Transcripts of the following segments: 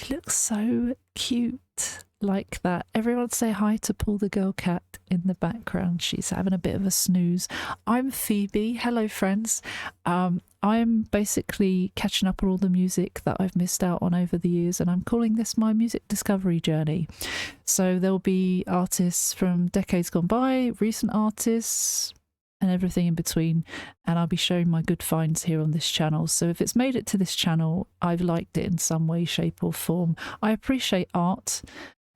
She looks so cute like that. Everyone say hi to Paul the girl cat in the background. She's having a bit of a snooze. I'm Phoebe. Hello, friends. I'm basically catching up on all the music that I've missed out on over the years, and I'm calling this my music discovery journey. So there'll be artists from decades gone by, recent artists, and everything in between, and I'll be showing my good finds here on this channel. So if it's made it to this channel, I've liked it in some way, shape or form. I appreciate art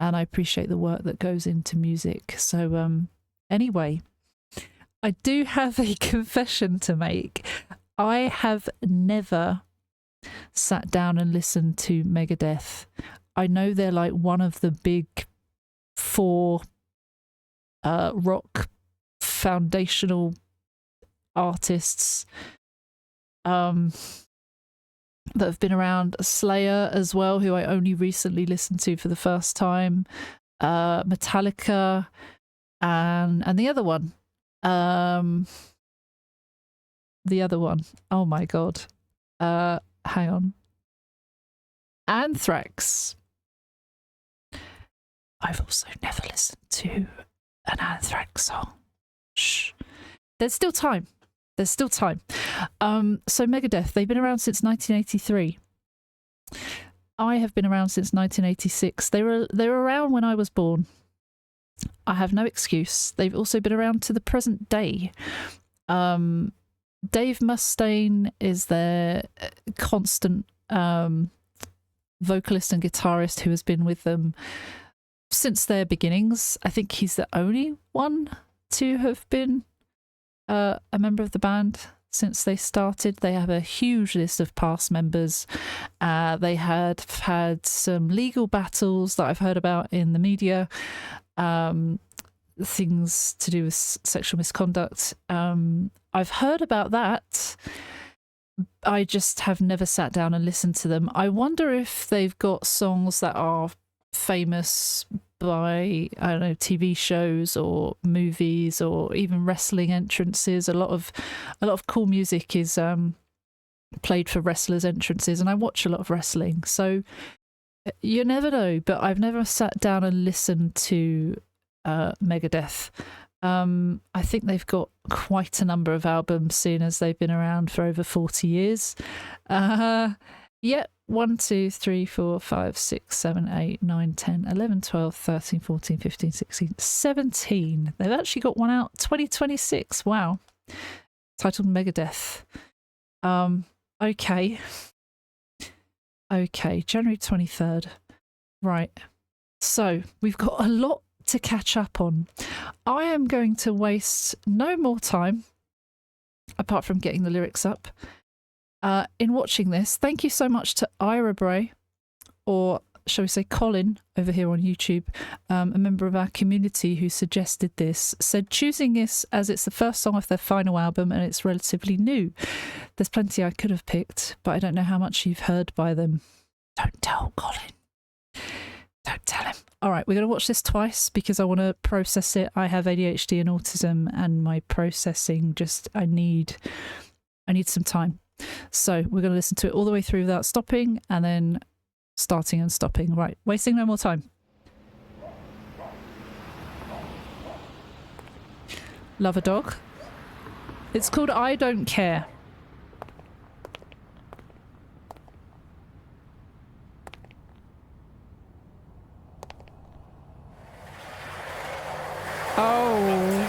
and I appreciate the work that goes into music. So anyway, I do have a confession to make. I have never sat down and listened to Megadeth. I know they're like one of the big four rock foundational artists that have been around. Slayer as well, who I only recently listened to for the first time, Metallica, and the other one, oh my god, hang on, Anthrax. I've also never listened to an Anthrax song. Shh. There's still time. There's still time. So Megadeth, they've been around since 1983. I have been around since 1986. They were around when I was born. I have no excuse. They've also been around to the present day. Dave Mustaine is their constant vocalist and guitarist who has been with them since their beginnings. I think he's the only one to have been a member of the band since they started. They have a huge list of past members. They had had some legal battles that I've heard about in the media, things to do with sexual misconduct. I've heard about that. I just have never sat down and listened to them. I wonder if they've got songs that are famous by, I don't know, TV shows or movies or even wrestling entrances. A lot of cool music is played for wrestlers' entrances, and I watch a lot of wrestling, so you never know. But I've never sat down and listened to Megadeth. I think they've got quite a number of albums, seeing as they've been around for over 40 years. Yeah, 1, 2, 3, 4, 5, 6, 7, 8, 9, 10, 11, 12, 13, 14, 15, 16, 17. They've actually got one out 2026. Wow. Titled Megadeth. Okay. Okay, January 23rd. Right. So we've got a lot to catch up on. I am going to waste no more time, apart from getting the lyrics up, in watching this. Thank you so much to Ira Bray, or shall we say Colin over here on YouTube, a member of our community who suggested this, said choosing this as it's the first song off their final album and it's relatively new. There's plenty I could have picked, but I don't know how much you've heard by them. Don't tell Colin. Don't tell him. All right, we're going to watch this twice because I want to process it. I have ADHD and autism, and my processing I need some time. So we're going to listen to it all the way through without stopping, and then starting and stopping. Right, wasting no more time. Love a dog. It's called I Don't Care. Oh.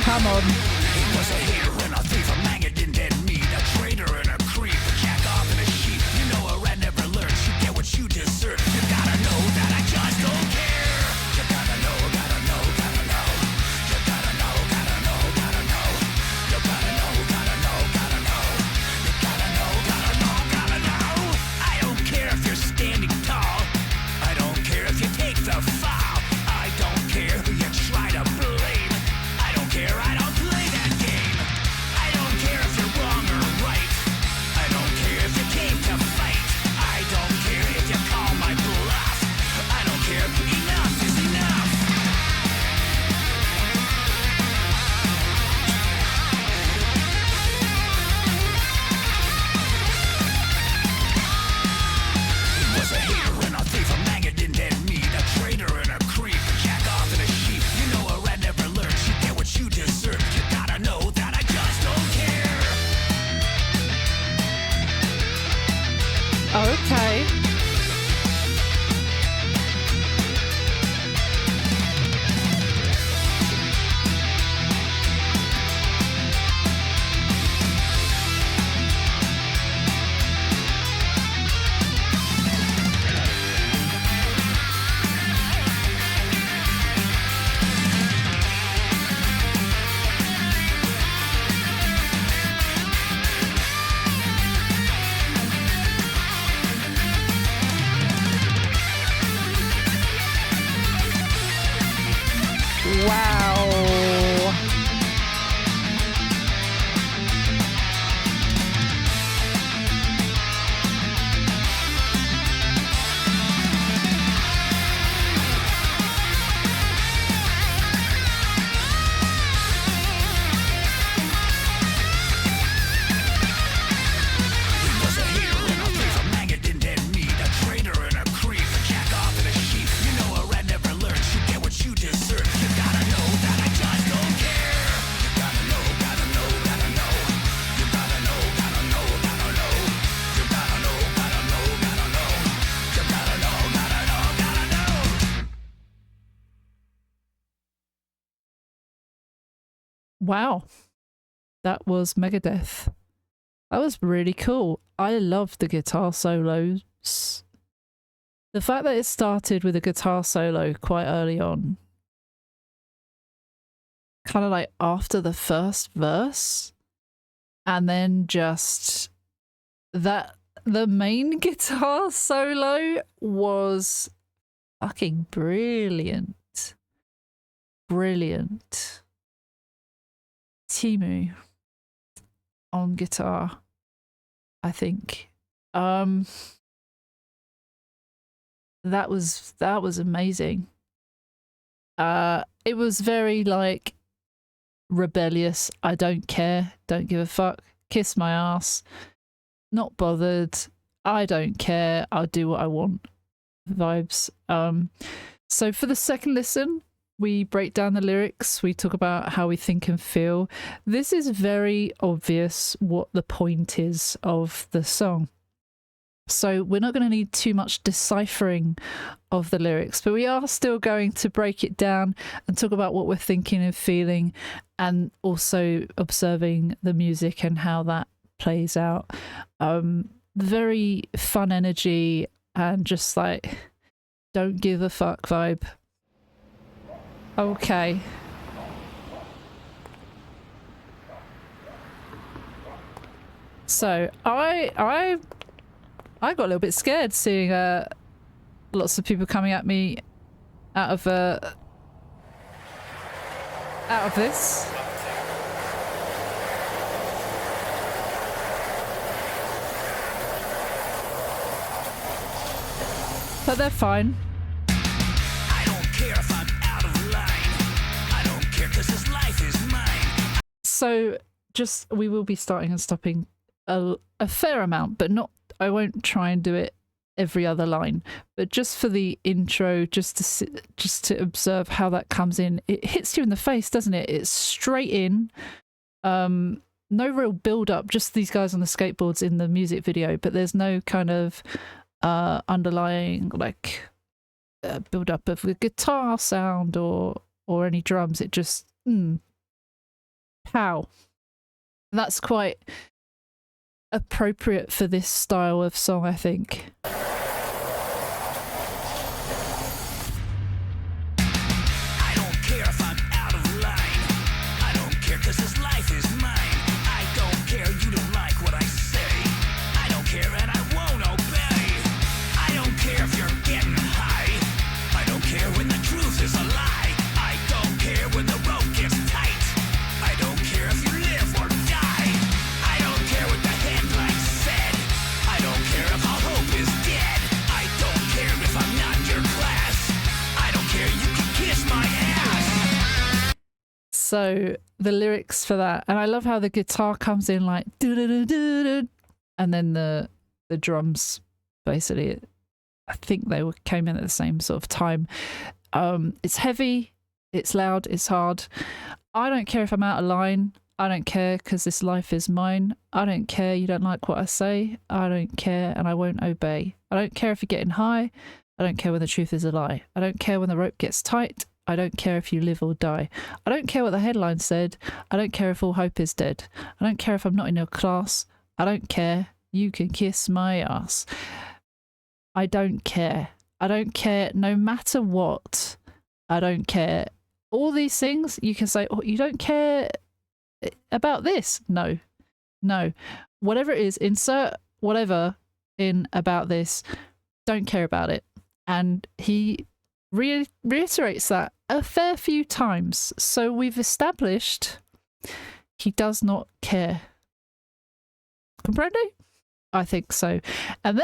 Come on. He was a hero and a thief, a man you didn't need a Wow. That was Megadeth. That was really cool. I love the guitar solos. The fact that it started with a guitar solo quite early on, kind of like after the first verse, and then just that the main guitar solo was fucking brilliant. Brilliant. Timu on guitar, I think. That was amazing. It was very like rebellious. I don't care, don't give a fuck, kiss my ass, not bothered, I don't care, I'll do what I want vibes. So for the second listen, we break down the lyrics, we talk about how we think and feel. This is very obvious what the point is of the song. So we're not going to need too much deciphering of the lyrics, but we are still going to break it down and talk about what we're thinking and feeling, and also observing the music and how that plays out. Very fun energy and just like don't give a fuck vibe. Okay. So I got a little bit scared seeing lots of people coming at me out of this. But they're fine. I don't care if I'm out of line. I don't care 'cause this life is mine. So just we will be starting and stopping a fair amount, but not. I won't try and do it every other line, but just for the intro, just to observe how that comes in. It hits you in the face, doesn't it? It's straight in. No real build up, just these guys on the skateboards in the music video, but there's no kind of underlying like build up of the guitar sound or any drums. It just pow. That's quite appropriate for this style of song, I think. I don't care if I'm out of line. I don't care 'cause this life is mine. I don't care, you don't like what I say. I don't care and I won't obey. I don't care if you're getting high. I don't care when the truth is a lie. I don't care when the rope gets tight. I don't care if you live or die. I don't care what the headline said. I don't care if all hope is dead. I don't care if I'm not your class. I don't care, you can kiss my ass. So the lyrics for that, and I love how the guitar comes in like do do do do, and then the drums basically. I think they came in at the same sort of time. It's heavy, it's loud, it's hard. I don't care if I'm out of line. I don't care because this life is mine. I don't care you don't like what I say. I don't care and I won't obey. I don't care if you're getting high. I don't care when the truth is a lie. I don't care when the rope gets tight. I don't care if you live or die. I don't care what the headline said. I don't care if all hope is dead. I don't care if I'm not in your class. I don't care. You can kiss my ass. I don't care. I don't care no matter what. I don't care. All these things you can say, oh, you don't care about this. No. Whatever it is, insert whatever in about this. Don't care about it. And he reiterates that a fair few times. So we've established he does not care. Comprende? I think so. And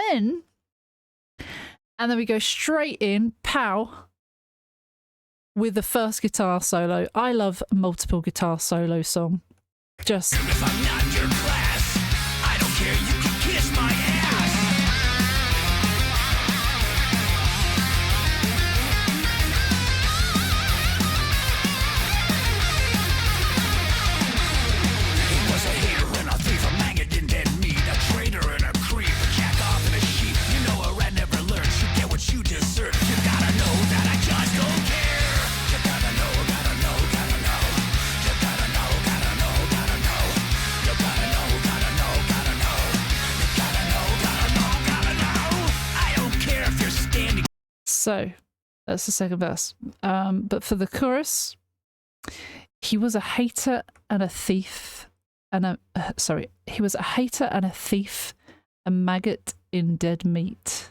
then we go straight in, pow, with the first guitar solo. I love multiple guitar solo song. Just If I'm not your class, I don't care, you can kiss my ass. He was a hater and a thief, a maggot in dead meat, a traitor and a creep, a jack off and a sheep. You know a rat never learns, you get what you deserve. You gotta know that I just don't care. You gotta know, gotta know, gotta know. You gotta know, gotta So that's the second verse. But for the chorus, he was a hater and a thief, and he was a hater and a thief, a maggot in dead meat.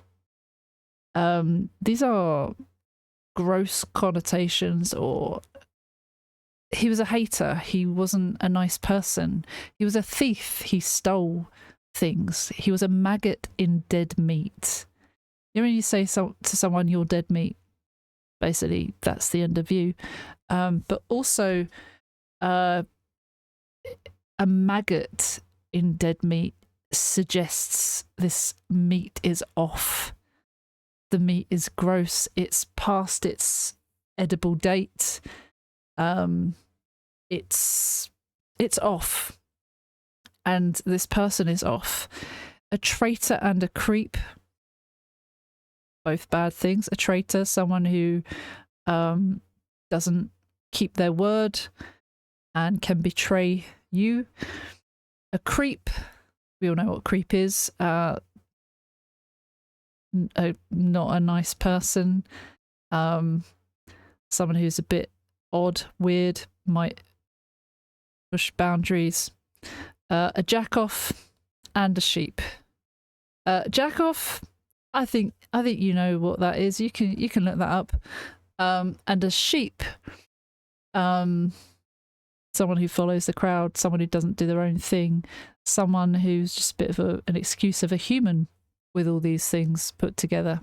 These are gross connotations, or he was a hater, he wasn't a nice person. He was a thief, he stole things. He was a maggot in dead meat. You know when you say to someone, you're dead meat, basically that's the end of you. But also a maggot in dead meat suggests this meat is off. The meat is gross, it's past its edible date. It's off, and this person is off. A traitor and a creep, both bad things. A traitor, someone who doesn't keep their word and can betray you. A creep, we all know what creep is. Not a nice person. Someone who's a bit odd, weird, might push boundaries. A jack-off and a sheep. Jack-off, I think you know what that is. You can look that up. And a sheep, someone who follows the crowd, someone who doesn't do their own thing, someone who's just a bit of an excuse of a human with all these things put together.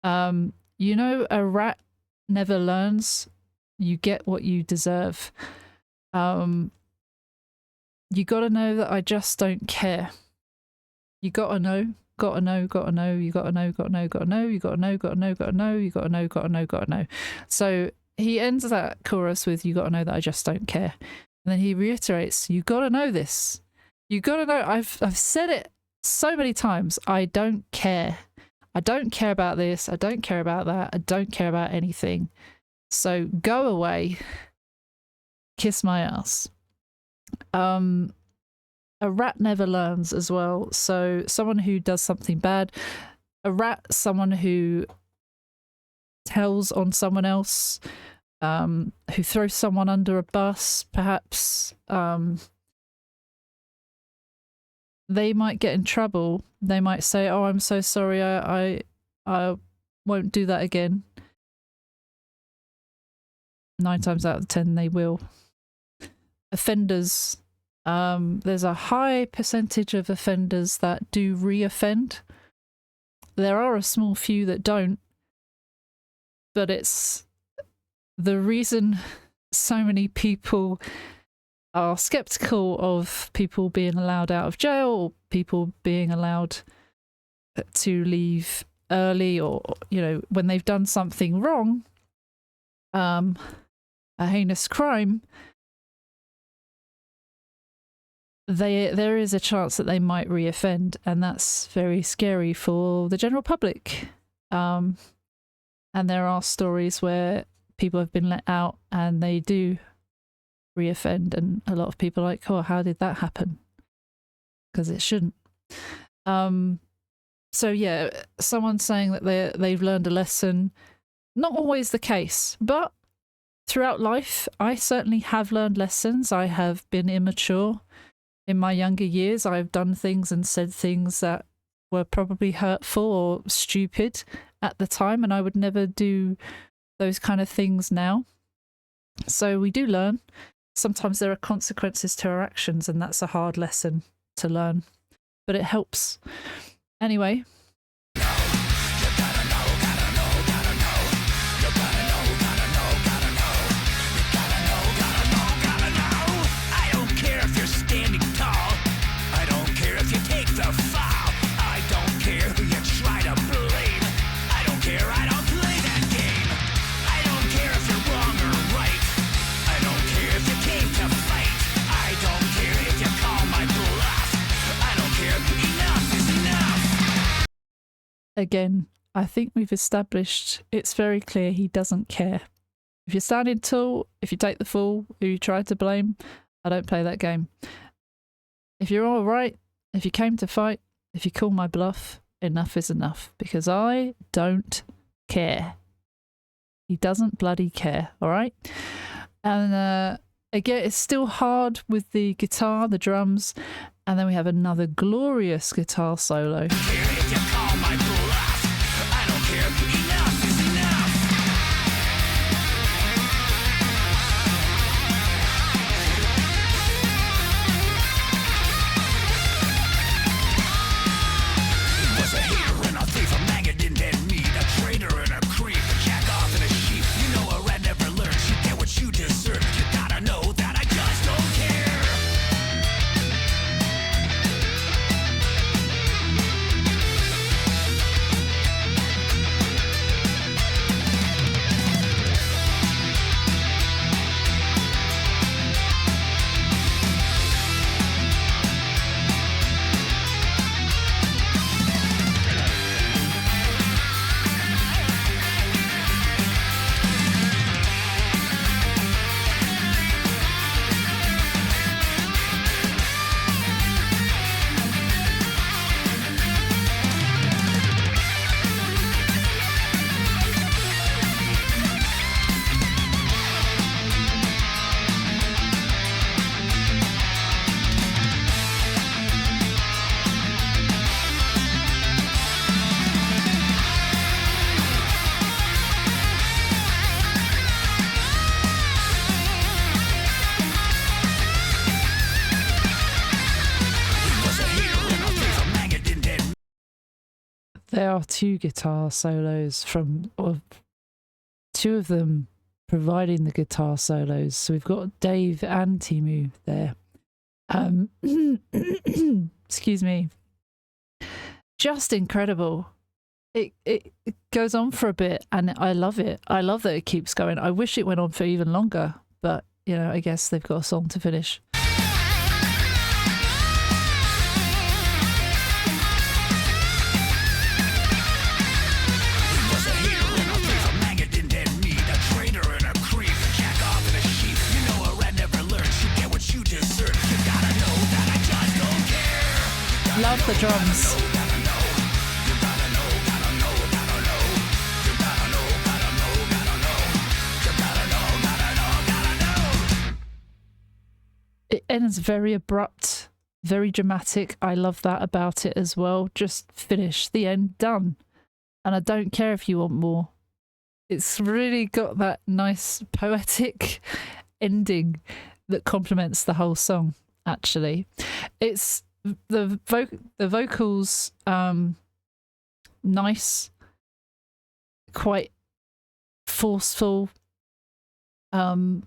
You know, a rat never learns. You get what you deserve. You gotta know that I just don't care. You gotta know, you gotta know, you gotta know, you gotta know, you gotta know, you gotta know, you gotta know, you gotta know, you gotta know, gotta know. So he ends that chorus with, you gotta know that I just don't care. And then he reiterates, you gotta know this. You gotta know, I've said it so many times, I don't care. I don't care about this, I don't care about that, I don't care about anything. So go away, kiss my ass. A rat never learns as well. So someone who does something bad. A rat, someone who tells on someone else, who throws someone under a bus, perhaps. They might get in trouble. They might say, oh, I'm so sorry, I won't do that again. 9 times out of 10 they will. Offenders, there's a high percentage of offenders that do re-offend. There are a small few that don't, but it's the reason so many people are skeptical of people being allowed out of jail, or people being allowed to leave early, or, you know, when they've done something wrong, a heinous crime, there is a chance that they might re-offend, and that's very scary for the general public. And there are stories where people have been let out and they do re-offend, and a lot of people are like, oh, how did that happen? Because it shouldn't. So yeah, someone saying that they've learned a lesson, not always the case, but throughout life I certainly have learned lessons. I have been immature in my younger years. I've done things and said things that were probably hurtful or stupid at the time, and I would never do those kind of things now. So we do learn. Sometimes there are consequences to our actions, and that's a hard lesson to learn, but it helps. Anyway. Again, I think we've established it's very clear he doesn't care. If you're standing tall, if you take the fall, who you try to blame, I don't play that game. If you're all right, if you came to fight, if you call my bluff, enough is enough, because I don't care. He doesn't bloody care, all right? And again, it's still hard with the guitar, the drums, and then we have another glorious guitar solo. If you call my bluff, I don't care. Enough is enough. Was a hater and a thief, a maggot in dead meat, a traitor and a creep, a jack off and a sheep. You know a rat never learns. You get what you deserve. You gotta know that I just don't care. There are two guitar solos from, or two of them providing the guitar solos. So we've got Dave and Timu there. Excuse me. Just incredible. It goes on for a bit and I love it. I love that it keeps going. I wish it went on for even longer, but you know, I guess they've got a song to finish. Love the drums. It ends very abrupt, very dramatic. I love that about it as well. Just finish, the end, done. And I don't care if you want more. It's really got that nice poetic ending that complements the whole song, actually. It's the vocals nice, quite forceful. The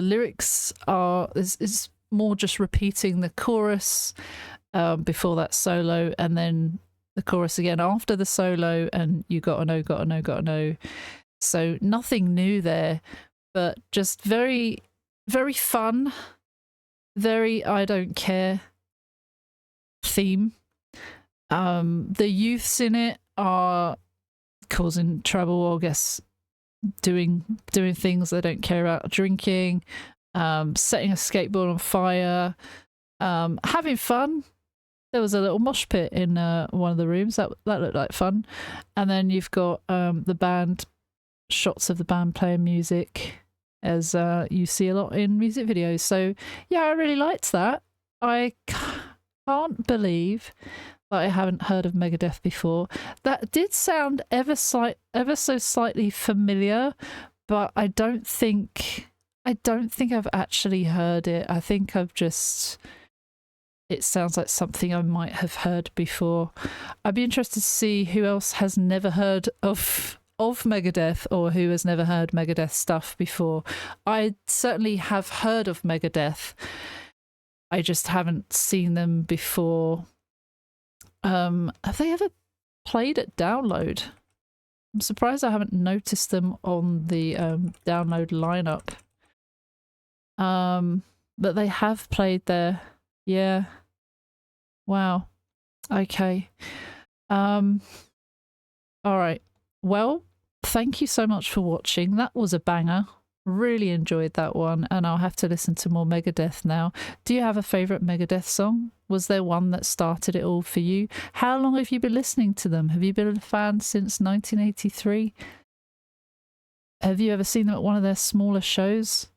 lyrics is more just repeating the chorus before that solo, and then the chorus again after the solo, and you gotta know, gotta know, gotta know. So nothing new there, but just very, very fun. Very I don't care theme. The youths in it are causing trouble, or I guess doing things they don't care about, drinking, setting a skateboard on fire, having fun. There was a little mosh pit in one of the rooms that looked like fun. And then you've got the band, shots of the band playing music, as you see a lot in music videos. So yeah, I really liked that. I can't believe that I haven't heard of Megadeth before. That did sound ever so slightly familiar, but I don't think I've actually heard it. I think it sounds like something I might have heard before. I'd be interested to see who else has never heard of Megadeth, or who has never heard Megadeth stuff before. I certainly have heard of Megadeth. I just haven't seen them before. Have they ever played at Download? I'm surprised I haven't noticed them on the Download lineup. But they have played there. Yeah. Wow. Okay. All right. Well, thank you so much for watching. That was a banger. Really enjoyed that one, and I'll have to listen to more Megadeth now. Do you have a favourite Megadeth song? Was there one that started it all for you? How long have you been listening to them? Have you been a fan since 1983? Have you ever seen them at one of their smaller shows?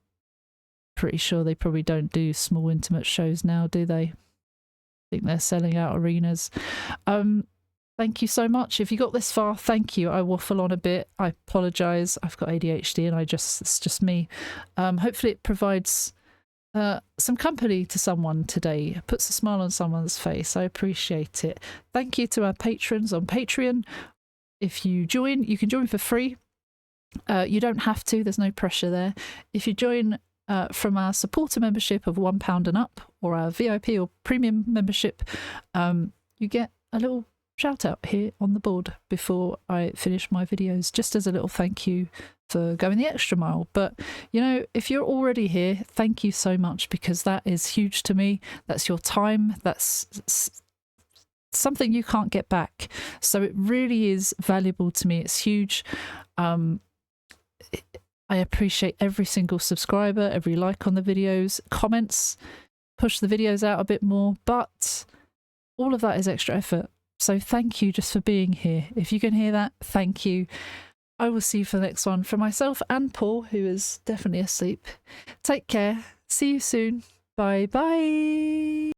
Pretty sure they probably don't do small intimate shows now, do they? I think they're selling out arenas. Thank you so much. If you got this far, thank you. I waffle on a bit. I apologise. I've got ADHD and it's just me. Hopefully it provides some company to someone today. Puts a smile on someone's face. I appreciate it. Thank you to our patrons on Patreon. If you join, you can join for free. You don't have to. There's no pressure there. If you join from our supporter membership of £1 and up, or our VIP or premium membership, you get a little shout out here on the board before I finish my videos, just as a little thank you for going the extra mile. But you know, if you're already here, thank you so much, because that is huge to me. That's your time. That's something you can't get back. So it really is valuable to me. It's huge. I appreciate every single subscriber, every like on the videos, comments, push the videos out a bit more, but all of that is extra effort. So thank you just for being here. If you can hear that, thank you. I will see you for the next one. For myself and Paul, who is definitely asleep, take care. See you soon. Bye bye.